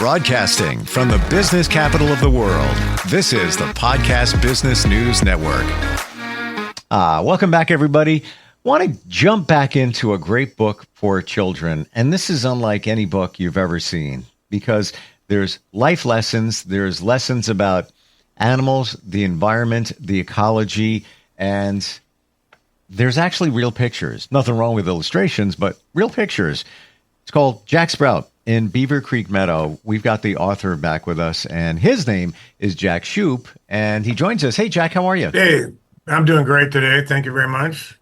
Broadcasting from the business capital of the world, this is the Podcast Business News Network. Welcome back, everybody. Want to jump back into a great book for children, and this is unlike any book you've ever seen because there's life lessons, there's lessons about animals, the environment, the ecology, and there's actually real pictures. Nothing wrong with illustrations, but real pictures. It's called Jack Sprout in Beaver Creek Meadow. We've got the author back with us, and his name is Jack Shoop, and he joins us. Hey, Jack, how are you? Hey, I'm doing great today. Thank you very much.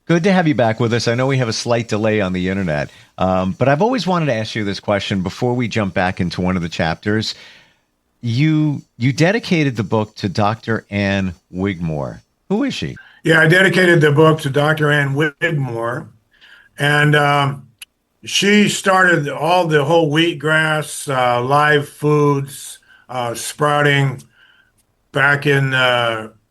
Good to have you back with us. I know we have a slight delay on the internet, but I've always wanted to ask you this question before we jump back into one of the chapters. You dedicated the book to Dr. Ann Wigmore. Who is she? Yeah, I dedicated the book to Dr. Ann Wigmore, and she started all the whole wheatgrass, live foods, sprouting back in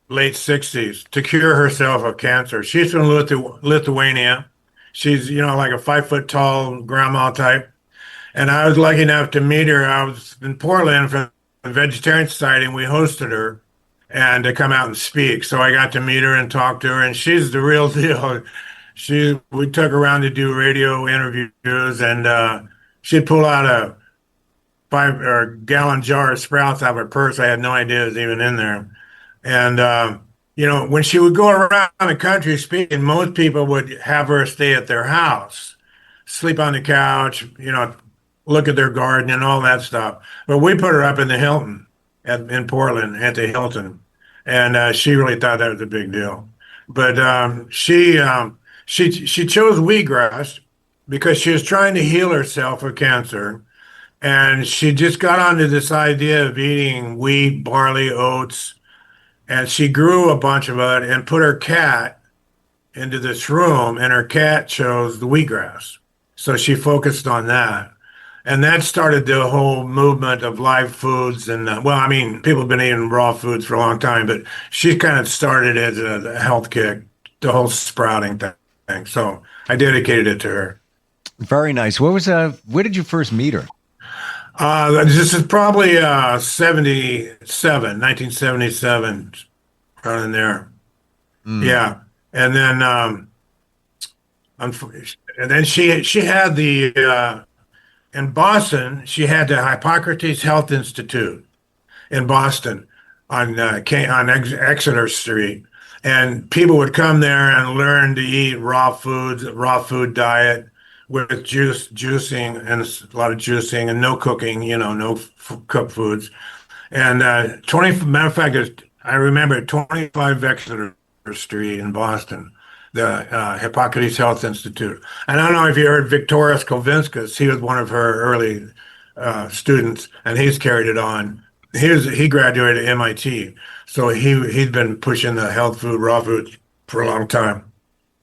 late 60s to cure herself of cancer. She's from Lithuania. She's, like a 5 foot tall grandma type. And I was lucky enough to meet her. I was in Portland for the Vegetarian Society, and we hosted her and to come out and speak. So I got to meet her and talk to her, and she's the real deal. We took her around to do radio interviews, and she'd pull out a 5-gallon jar of sprouts out of her purse. I had no idea it was even in there. And, when she would go around the country speaking, most people would have her stay at their house, sleep on the couch, look at their garden and all that stuff. But we put her up in the Hilton in Portland at the Hilton. And she really thought that was a big deal. But she chose wheatgrass because she was trying to heal herself of cancer. And she just got onto this idea of eating wheat, barley, oats. And she grew a bunch of it and put her cat into this room, and her cat chose the wheatgrass. So she focused on that. And that started the whole movement of live foods. And, people have been eating raw foods for a long time, but she kind of started as a health kick, the whole sprouting thing. So I dedicated it to her. Very nice. Where did you first meet her? This is probably 1977, right in there. Yeah. And then she had in Boston, she had the Hippocrates Health Institute in Boston on Exeter Street. And people would come there and learn to eat raw food diet with juicing, and a lot of juicing and no cooking, no cooked foods. And matter of fact, I remember 25 Exeter Street in Boston, the Hippocrates Health Institute. And I don't know if you heard Victoras Kovinskas. He was one of her early students, and he's carried it on. He graduated at MIT, so he'd been pushing the health food, raw food for a long time.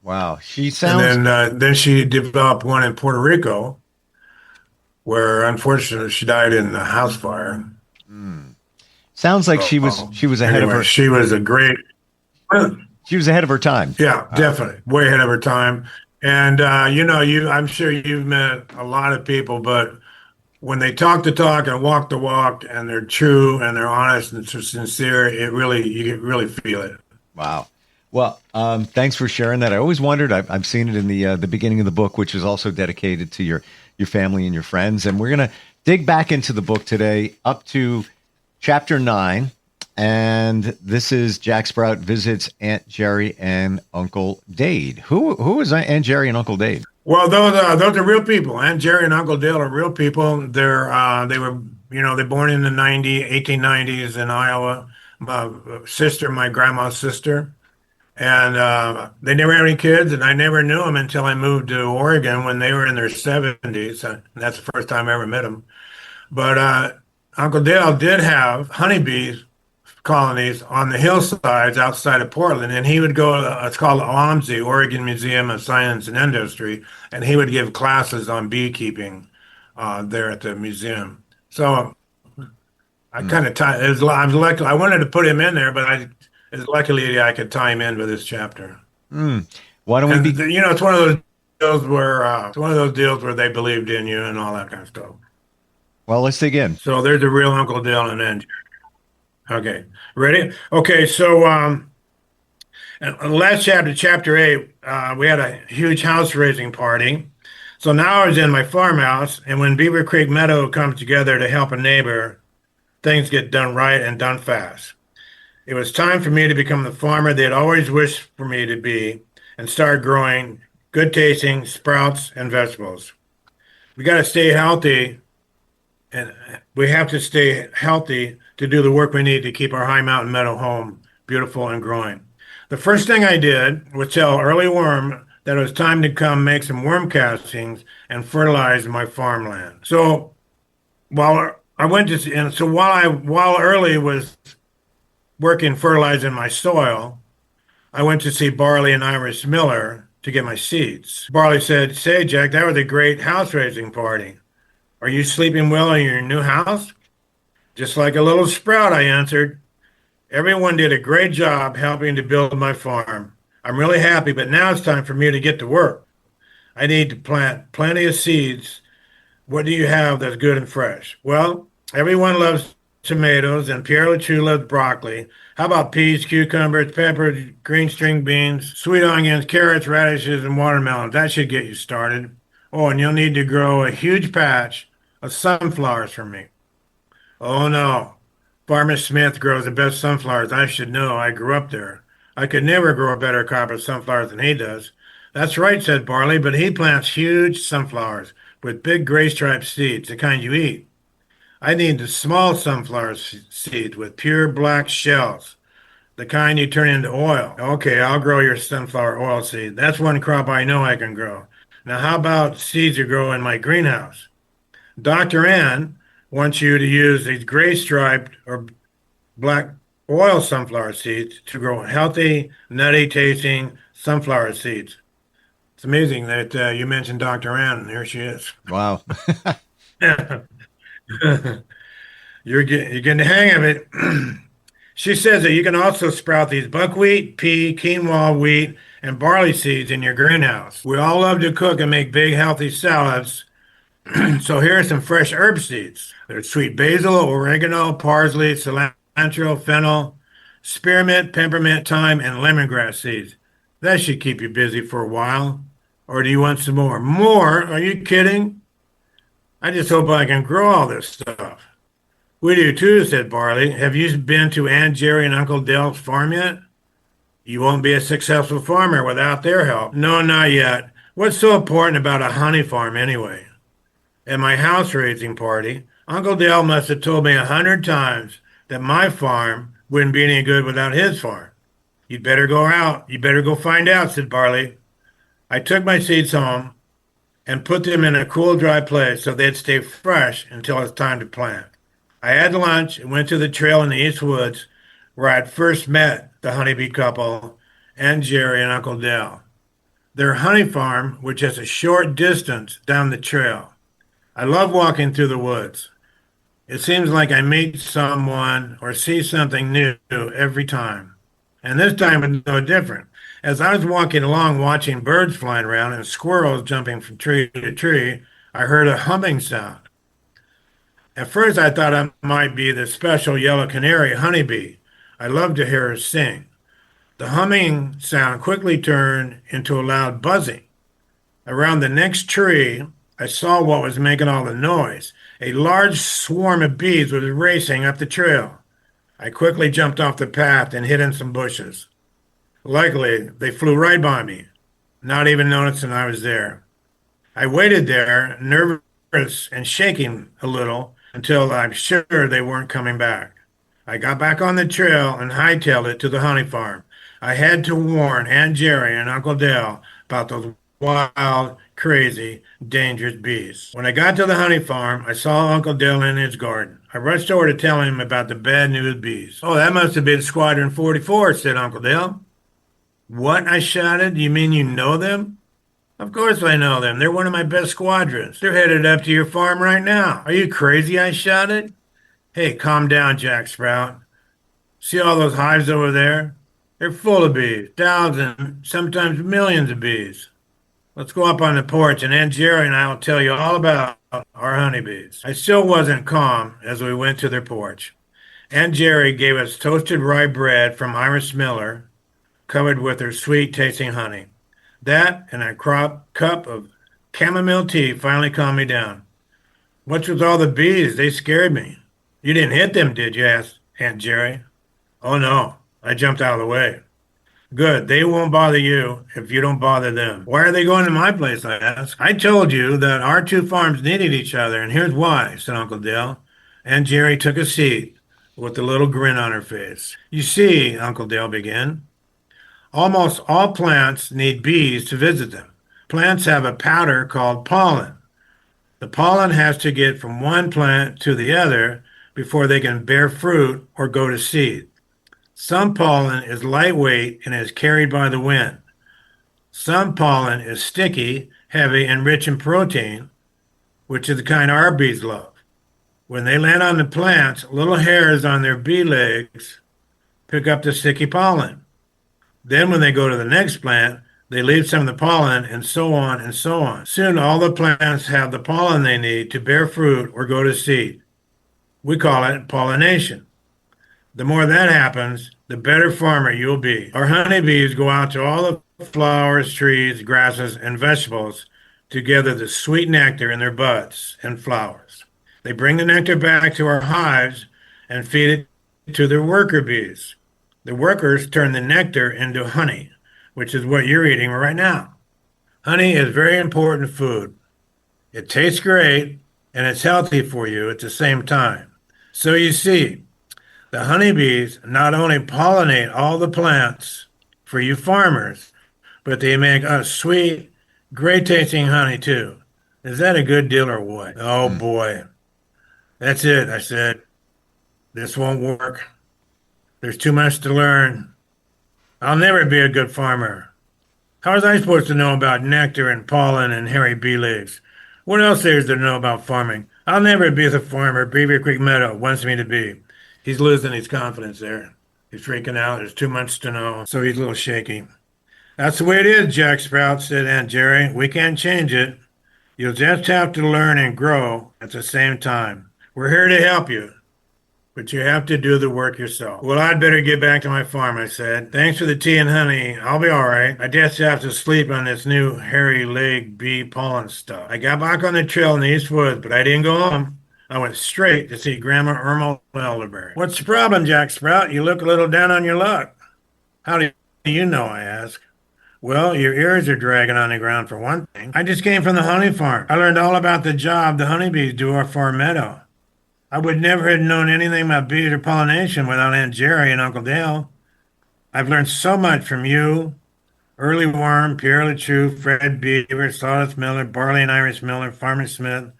Wow, she sounds. And then she developed one in Puerto Rico, where unfortunately she died in a house fire. Sounds like she was ahead of her. She was a great. She was ahead of her time. Yeah, definitely, way ahead of her time. And I'm sure you've met a lot of people, but when they talk the talk and walk the walk, and they're true and they're honest and sincere, you really feel it. Wow. Well, thanks for sharing that. I always wondered. I've seen it in the beginning of the book, which is also dedicated to your family and your friends. And we're gonna dig back into the book today, up to chapter 9. And this is Jack Sprout visits Aunt Jerry and Uncle Dade. Who is Aunt Jerry and Uncle Dade? Well, those are real people. Aunt Jerry and Uncle Dale are real people. They were born in the 1890s in Iowa. My grandma's sister. And they never had any kids, and I never knew them until I moved to Oregon when they were in their 70s. And that's the first time I ever met them. But Uncle Dale did have honeybees colonies on the hillsides outside of Portland, and he would go, it's called OMSI, Oregon Museum of Science and Industry, and he would give classes on beekeeping there at the museum. So I kind of I was lucky. I wanted to put him in there, but luckily I could tie him in with this chapter. Why don't we be? It's one of those deals where they believed in you and all that kind of stuff. Well, let's dig in. So there's the real Uncle Dale and then. Okay, ready? Okay, so last chapter, chapter 8, we had a huge house raising party. So now I was in my farmhouse, and when Beaver Creek Meadow comes together to help a neighbor, things get done right and done fast. It was time for me to become the farmer they had always wished for me to be and start growing good tasting sprouts and vegetables. We got to stay healthy, and we have to stay healthy to do the work we need to keep our high mountain meadow home beautiful and growing. The first thing I did was tell Early Worm that it was time to come make some worm castings and fertilize my farmland. So while I went to, and so while Early was working fertilizing my soil, I went to see Barley and Iris Miller to get my seeds. Barley said, "Say, Jack, that was a great house raising party. Are you sleeping well in your new house?" "Just like a little sprout," I answered. "Everyone did a great job helping to build my farm. I'm really happy, but now it's time for me to get to work. I need to plant plenty of seeds. What do you have that's good and fresh?" "Well, everyone loves tomatoes, and Pierre Latrue loves broccoli. How about peas, cucumbers, peppers, green string beans, sweet onions, carrots, radishes, and watermelons? That should get you started. Oh, and you'll need to grow a huge patch of sunflowers for me." "Oh, no. Farmer Smith grows the best sunflowers. I should know. I grew up there. I could never grow a better crop of sunflowers than he does." "That's right," said Barley, "but he plants huge sunflowers with big gray striped seeds, the kind you eat. I need the small sunflower seeds with pure black shells, the kind you turn into oil." "Okay, I'll grow your sunflower oil seed. That's one crop I know I can grow. Now, how about seeds you grow in my greenhouse?" "Dr. Ann wants you to use these gray striped or black oil sunflower seeds to grow healthy, nutty tasting sunflower seeds." It's amazing that you mentioned Dr. Ann. Here she is. Wow. You're getting the hang of it. She says that you can also sprout these buckwheat, pea, quinoa, wheat, and barley seeds in your greenhouse. We all love to cook and make big, healthy salads. So here are some fresh herb seeds. There's sweet basil, oregano, parsley, cilantro, fennel, spearmint, peppermint, thyme, and lemongrass seeds. That should keep you busy for a while. Or do you want some more? More? Are you kidding? I just hope I can grow all this stuff. "We do too," said Barley. "Have you been to Aunt Jerry and Uncle Dale's farm yet? You won't be a successful farmer without their help." "No, not yet. What's so important about a honey farm anyway?" "At my house raising party, Uncle Dale must have told me 100 times that my farm wouldn't be any good without his farm." "You'd better go out. You better go find out," said Barley. I took my seeds home and put them in a cool, dry place so they'd stay fresh until it's time to plant. I had lunch and went to the trail in the East Woods where I'd first met the honeybee couple, Aunt Jerry and Uncle Dale. Their honey farm was just a short distance down the trail. I love walking through the woods. It seems like I meet someone or see something new every time. And this time was no different. As I was walking along watching birds flying around and squirrels jumping from tree to tree, I heard a humming sound. At first I thought it might be the special yellow canary honeybee. I love to hear her sing. The humming sound quickly turned into a loud buzzing. Around the next tree, I saw what was making all the noise. A large swarm of bees was racing up the trail. I quickly jumped off the path and hid in some bushes. Luckily, they flew right by me, not even noticing I was there. I waited there, nervous and shaking a little, until I'm sure they weren't coming back. I got back on the trail and hightailed it to the honey farm. I had to warn Aunt Jerry and Uncle Dale about those wild, crazy, dangerous bees. When I got to the honey farm, I saw Uncle Dale in his garden. I rushed over to tell him about the bad news bees. "Oh, that must have been Squadron 44, said Uncle Dale. "What?" I shouted. "You mean you know them?" "Of course I know them. They're one of my best squadrons. They're headed up to your farm right now." "Are you crazy?" I shouted. "Hey, calm down, Jack Sprout. See all those hives over there? They're full of bees, thousands, sometimes millions of bees. Let's go up on the porch and Aunt Jerry and I will tell you all about our honeybees. I still wasn't calm as we went to their porch. Aunt Jerry gave us toasted rye bread from Iris Miller, covered with her sweet-tasting honey. That and a cup of chamomile tea finally calmed me down. What's with all the bees? They scared me. You didn't hit them, did you? Asked Aunt Jerry. Oh, no. I jumped out of the way. Good. They won't bother you if you don't bother them. Why are they going to my place? I asked. I told you that our two farms needed each other, and here's why, said Uncle Dale. Aunt Jerry took a seat with a little grin on her face. You see, Uncle Dale began, almost all plants need bees to visit them. Plants have a powder called pollen. The pollen has to get from one plant to the other before they can bear fruit or go to seed. Some pollen is lightweight and is carried by the wind. Some pollen is sticky, heavy, and rich in protein, which is the kind our bees love. When they land on the plants, little hairs on their bee legs pick up the sticky pollen. Then when they go to the next plant, they leave some of the pollen, and so on and so on. Soon all the plants have the pollen they need to bear fruit or go to seed. We call it pollination. The more that happens, the better farmer you'll be. Our honeybees go out to all the flowers, trees, grasses, and vegetables to gather the sweet nectar in their buds and flowers. They bring the nectar back to our hives and feed it to their worker bees. The workers turn the nectar into honey, which is what you're eating right now. Honey is very important food. It tastes great, and it's healthy for you at the same time. So you see, the honeybees not only pollinate all the plants for you farmers, but they make us sweet, great-tasting honey too. Is that a good deal or what? Oh, boy. That's it, I said. This won't work. There's too much to learn. I'll never be a good farmer. How was I supposed to know about nectar and pollen and hairy bee leaves? What else there is to know about farming? I'll never be the farmer Beaver Creek Meadow wants me to be. He's losing his confidence there. He's freaking out. There's too much to know, so he's a little shaky. That's the way it is, Jack Sprout, said Aunt Jerry. We can't change it. You'll just have to learn and grow at the same time. We're here to help you, but you have to do the work yourself. Well, I'd better get back to my farm, I said. Thanks for the tea and honey. I'll be all right. I just have to sleep on this new hairy leg bee pollen stuff. I got back on the trail in the East Woods, but I didn't go home. I went straight to see Grandma Irma Elderberry. What's the problem, Jack Sprout? You look a little down on your luck. How do you know, I asked. Well, your ears are dragging on the ground for one thing. I just came from the honey farm. I learned all about the job the honeybees do for our meadow. I would never have known anything about bees or pollination without Aunt Jerry and Uncle Dale. I've learned so much from you, Early Worm, Pierre LeChou, Fred Beaver, Sawdust Miller, Barley and Iris Miller, Farmer Smith,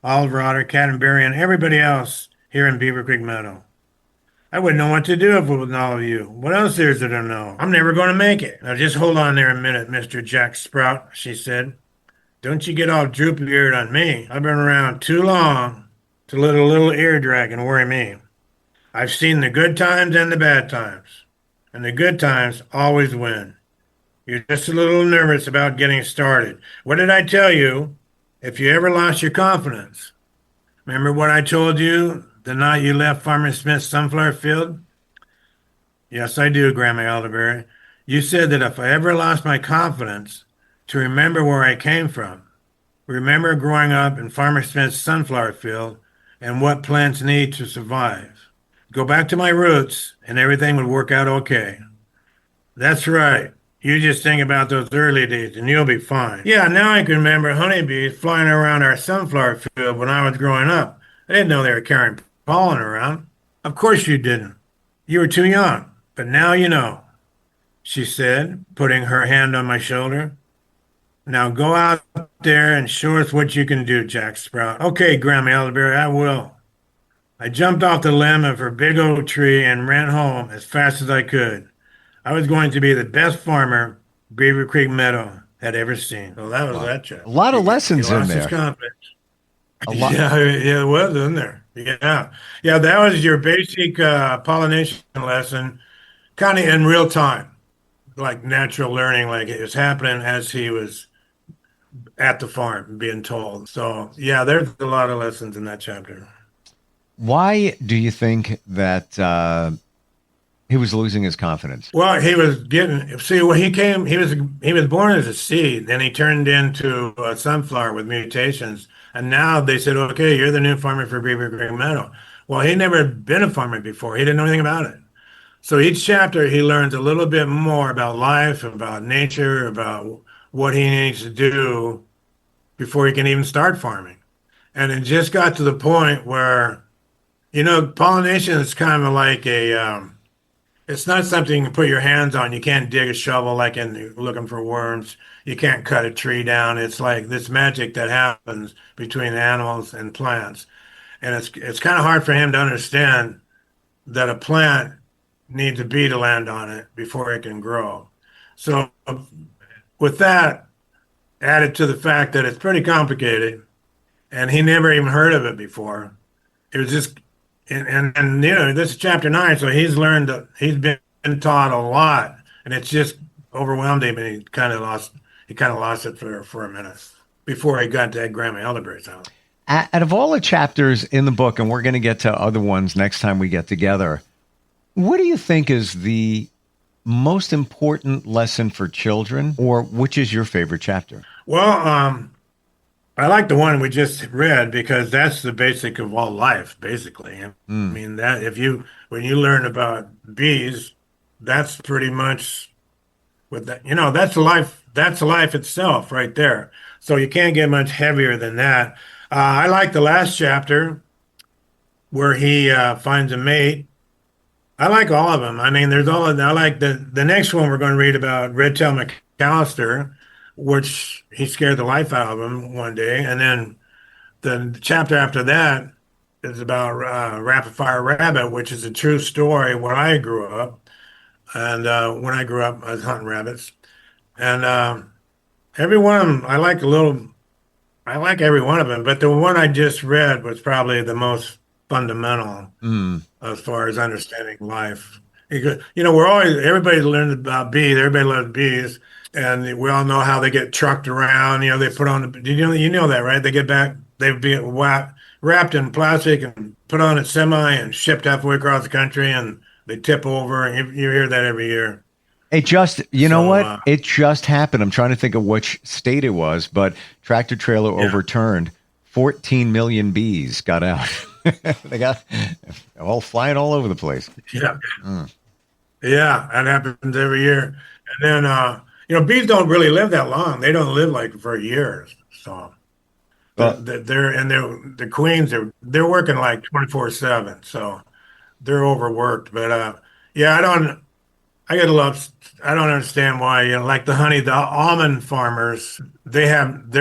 Olive Rodder, Cattenberry, and everybody else here in Beaver Creek Meadow. I wouldn't know what to do if it wasn't all of you. What else is there to know? I'm never going to make it. Now just hold on there a minute, Mr. Jack Sprout, she said. Don't you get all droopy-eared on me. I've been around too long to let a little ear dragging worry me. I've seen the good times and the bad times, and the good times always win. You're just a little nervous about getting started. What did I tell you? If you ever lost your confidence, remember what I told you the night you left Farmer Smith's sunflower field? Yes, I do, Grandma Elderberry. You said that if I ever lost my confidence, to remember where I came from, remember growing up in Farmer Smith's sunflower field and what plants need to survive. Go back to my roots and everything would work out okay. That's right. You just think about those early days and you'll be fine. Yeah, now I can remember honeybees flying around our sunflower field when I was growing up. I didn't know they were carrying pollen around. Of course you didn't. You were too young, but now you know, she said, putting her hand on my shoulder. Now go out there and show us what you can do, Jack Sprout. Okay, Grandma Elderberry, I will. I jumped off the limb of her big oak tree and ran home as fast as I could. I was going to be the best farmer Beaver Creek Meadow had ever seen. So that was that, Jeff. A lot of lessons in there. A lot. Yeah, it was in there. Yeah. That was your basic pollination lesson, kind of in real time, like natural learning, like it was happening as he was at the farm being told. So yeah, there's a lot of lessons in that chapter. Why do you think that he was losing his confidence? Well, he was getting, see, when he was born as a seed, then he turned into a sunflower with mutations, and now they said, okay, you're the new farmer for Beaver Creek Meadow. Well, he never had been a farmer before. He didn't know anything about it. So each chapter he learns a little bit more about life, about nature, about what he needs to do before he can even start farming. And it just got to the point where, pollination is kind of like it's not something you can put your hands on. You can't dig a shovel like in looking for worms. You can't cut a tree down. It's like this magic that happens between animals and plants. And it's kind of hard for him to understand that a plant needs a bee to land on it before it can grow. So with that added to the fact that it's pretty complicated and he never even heard of it before, it was just and this is chapter 9, so he's been taught a lot, and it's just overwhelmed him, and he kind of lost it for a minute before he got to Grandma Elderberry's house. Out of all the chapters in the book, and we're going to get to other ones next time we get together, what do you think is the most important lesson for children, or which is your favorite chapter? Well, I like the one we just read because that's the basic of all life, basically. I mean, that when you learn about bees, that's pretty much what that's life itself right there. So you can't get much heavier than that. I like the last chapter where he finds a mate. I like all of them. I mean, I like the next one we're going to read about Red-tailed McAllister, which he scared the life out of him one day. And then the chapter after that is about Rapid Fire Rabbit, which is a true story when I grew up. And when I grew up, I was hunting rabbits. And every one of them, I like every one of them. But the one I just read was probably the most fundamental as far as understanding life. Everybody learned about bees. Everybody loves bees. And we all know how they get trucked around. They put on you know that, right? They'd be wrapped in plastic and put on a semi and shipped halfway across the country, and they tip over. And you hear that every year. It just, know what? It just happened. I'm trying to think of which state it was, but tractor trailer overturned. 14 million bees got out. They got all flying all over the place. Yeah. Yeah, that happens every year. And then, bees don't really live that long. They don't live like for years. So the queens they're working like 24/7. So they're overworked. But yeah, I don't understand why, like the almond farmers, I don't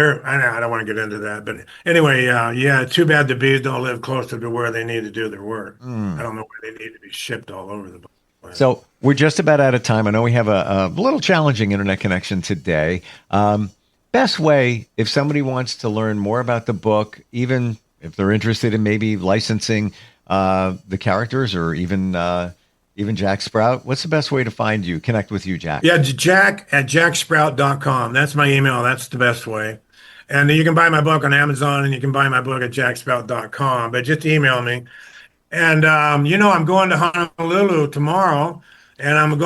want to get into that, but anyway, yeah, too bad the bees don't live closer to where they need to do their work. I don't know why they need to be shipped all over the place. So we're just about out of time. I know we have a little challenging internet connection today. Best way, if somebody wants to learn more about the book, even if they're interested in maybe licensing the characters or even Jack Sprout, what's the best way to find you, connect with you, Jack? Yeah, jack@jacksprout.com. That's my email. That's the best way. And you can buy my book on Amazon, and you can buy my book at jacksprout.com, but just email me. And, I'm going to Honolulu tomorrow, and I'll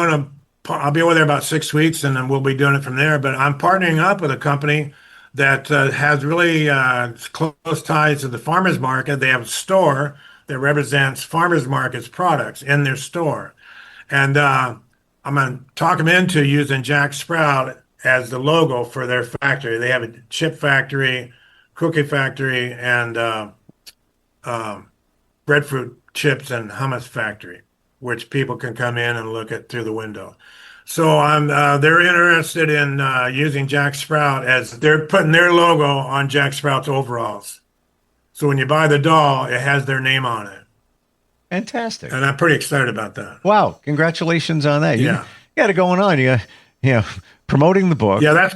be over there about 6 weeks, and then we'll be doing it from there. But I'm partnering up with a company that has really close ties to the farmers market. They have a store that represents farmers markets products in their store. And I'm going to talk them into using Jack Sprout as the logo for their factory. They have a chip factory, cookie factory, and breadfruit chips and hummus factory, which people can come in and look at through the window. So they're interested in using Jack Sprout as they're putting their logo on Jack Sprout's overalls. So when you buy the doll, it has their name on it. Fantastic. And I'm pretty excited about that. Wow. Congratulations on that. Yeah. You got it going on. You got, promoting the book. Yeah,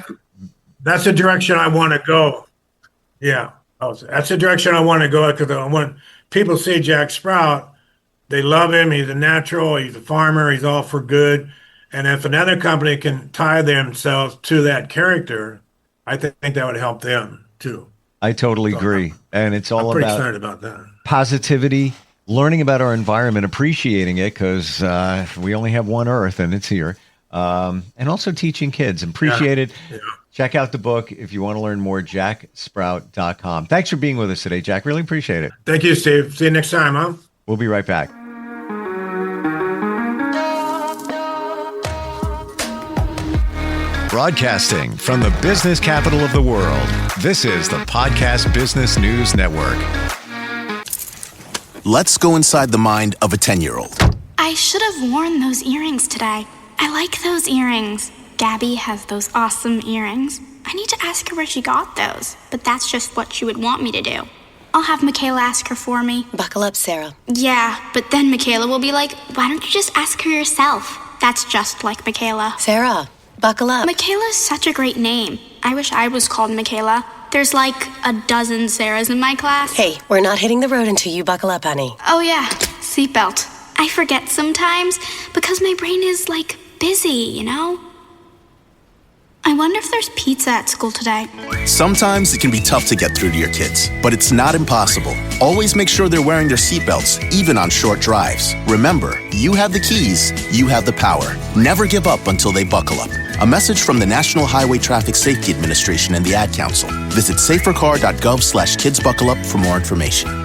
that's the direction I want to go. Yeah. That's the direction I want to go, because when people see Jack Sprout, they love him. He's a natural. He's a farmer. He's all for good. And if another company can tie themselves to that character, I think that would help them too. I totally agree. And it's all I'm pretty about excited about that. positivity, learning about our environment, appreciating it, because we only have one Earth and it's here. And also teaching kids. Appreciate it. Yeah. Check out the book if you want to learn more, jacksprout.com. Thanks for being with us today, Jack. Really appreciate it. Thank you, Steve. See you next time, huh? We'll be right back. Broadcasting from the business capital of the world, this is the Podcast Business News Network. Let's go inside the mind of a 10-year-old. I should have worn those earrings today. I like those earrings. Gabby has those awesome earrings. I need to ask her where she got those, but that's just what she would want me to do. I'll have Michaela ask her for me. Buckle up, Sarah. Yeah, but then Michaela will be like, why don't you just ask her yourself? That's just like Michaela. Sarah, buckle up. Michaela's such a great name. I wish I was called Michaela. There's like a dozen Sarahs in my class. Hey, we're not hitting the road until you buckle up, honey. Oh yeah, seatbelt. I forget sometimes because my brain is like busy, you know? I wonder if there's pizza at school today. Sometimes it can be tough to get through to your kids, but it's not impossible. Always make sure they're wearing their seatbelts, even on short drives. Remember, you have the keys, you have the power. Never give up until they buckle up. A message from the National Highway Traffic Safety Administration and the Ad Council. Visit safercar.gov/kidsbuckleup for more information.